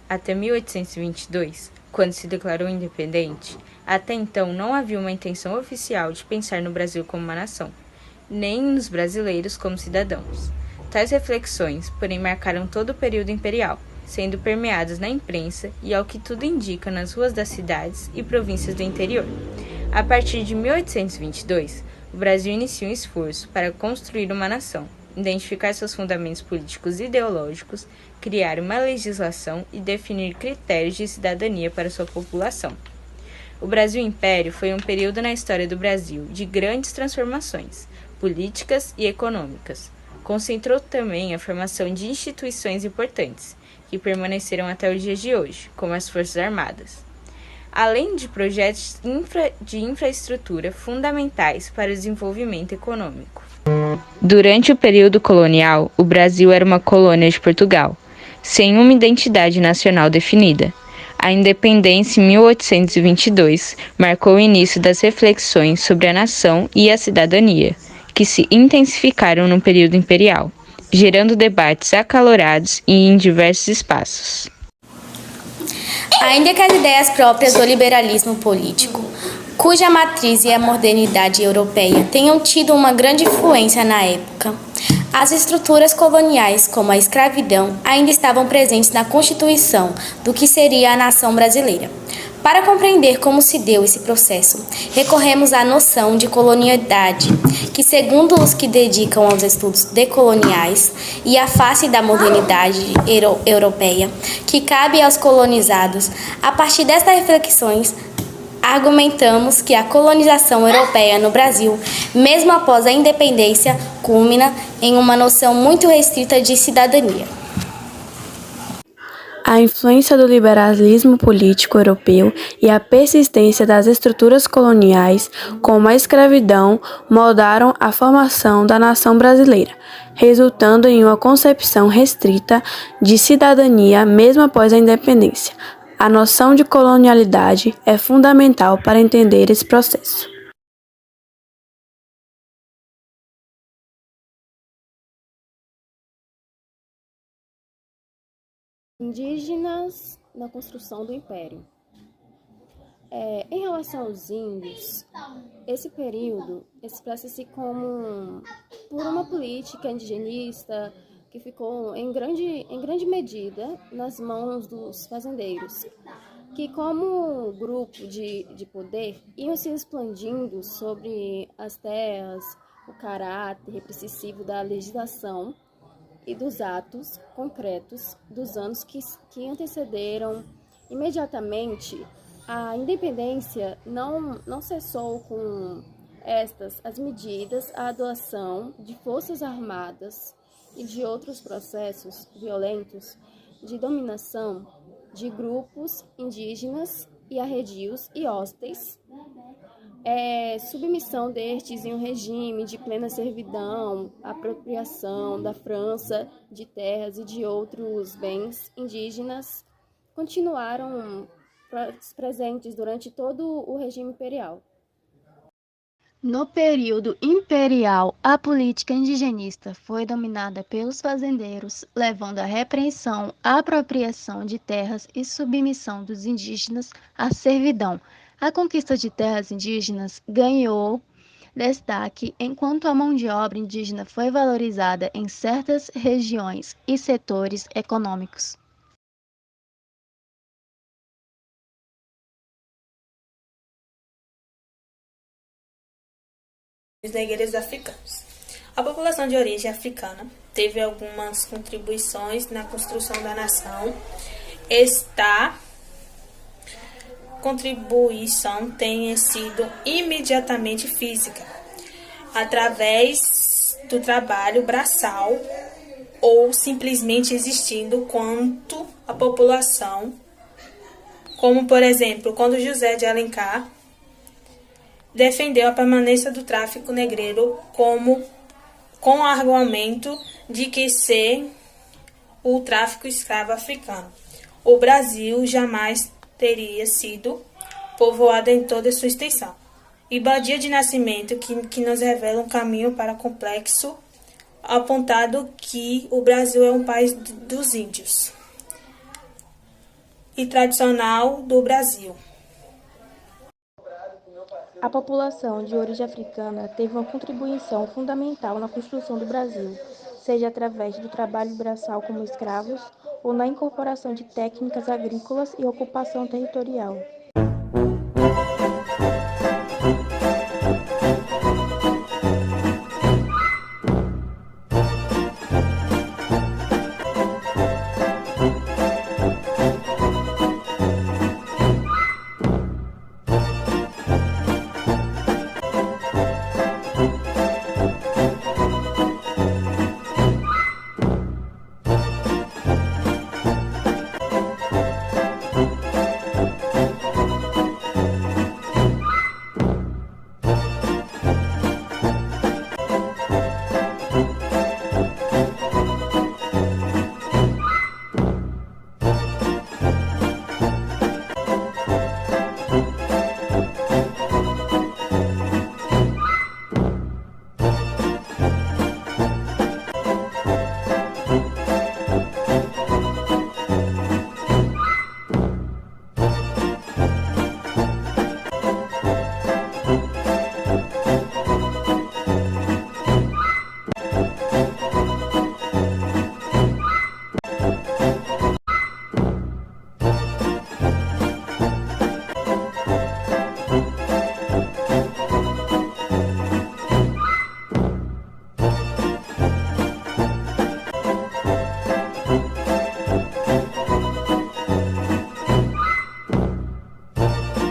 até 1822, quando se declarou independente, até então não havia uma intenção oficial de pensar no Brasil como uma nação, nem nos brasileiros como cidadãos. Tais reflexões, porém, marcaram todo o período imperial, sendo permeadas na imprensa e, ao que tudo indica, nas ruas das cidades e províncias do interior. A partir de 1822, o Brasil inicia um esforço para construir uma nação, identificar seus fundamentos políticos e ideológicos, criar uma legislação e definir critérios de cidadania para sua população. O Brasil Império foi um período na história do Brasil de grandes transformações políticas e econômicas. Concentrou também a formação de instituições importantes, que permaneceram até os dias de hoje, como as Forças Armadas, além de projetos de infraestrutura fundamentais para o desenvolvimento econômico. Durante o período colonial, o Brasil era uma colônia de Portugal, sem uma identidade nacional definida. A independência em 1822 marcou o início das reflexões sobre a nação e a cidadania, que se intensificaram no período imperial, gerando debates acalorados e em diversos espaços. Ainda que as ideias próprias do liberalismo político, cuja matriz é a modernidade europeia, tenham tido uma grande influência na época, as estruturas coloniais, como a escravidão, ainda estavam presentes na constituição do que seria a nação brasileira. Para compreender como se deu esse processo, recorremos à noção de colonialidade, que, segundo os que dedicam aos estudos decoloniais e à face da modernidade europeia, que cabe aos colonizados. A partir destas reflexões, argumentamos que a colonização europeia no Brasil, mesmo após a independência, culmina em uma noção muito restrita de cidadania. A influência do liberalismo político europeu e a persistência das estruturas coloniais, como a escravidão, moldaram a formação da nação brasileira, resultando em uma concepção restrita de cidadania mesmo após a independência. A noção de colonialidade é fundamental para entender esse processo. Indígenas na construção do Império. Em relação aos índios, esse período expressa-se como por uma política indigenista que ficou em grande medida nas mãos dos fazendeiros, que como grupo de poder iam se expandindo sobre as terras, o caráter repressivo da legislação e dos atos concretos dos anos que antecederam. Imediatamente, a independência não cessou com as medidas, a doação de forças armadas e de outros processos violentos de dominação de grupos indígenas e arredios e hóspedes, submissão destes em um regime de plena servidão, apropriação da França de terras e de outros bens indígenas, continuaram presentes durante todo o regime imperial. No período imperial, a política indigenista foi dominada pelos fazendeiros, levando à repreensão, apropriação de terras e submissão dos indígenas à servidão. A conquista de terras indígenas ganhou destaque enquanto a mão de obra indígena foi valorizada em certas regiões e setores econômicos. Os negreiros africanos. A população de origem africana teve algumas contribuições na construção da nação. Esta contribuição tem sido imediatamente física, através do trabalho braçal ou simplesmente existindo quanto a população, como por exemplo, quando José de Alencar defendeu a permanência do tráfico negreiro com o argumento de que ser o tráfico escravo africano. O Brasil jamais teria sido povoado em toda a sua extensão. E Badia de Nascimento, que nos revela um caminho para complexo, apontado que o Brasil é um país dos índios. e tradicional do Brasil. A população de origem africana teve uma contribuição fundamental na construção do Brasil, seja através do trabalho braçal como escravos ou na incorporação de técnicas agrícolas e ocupação territorial.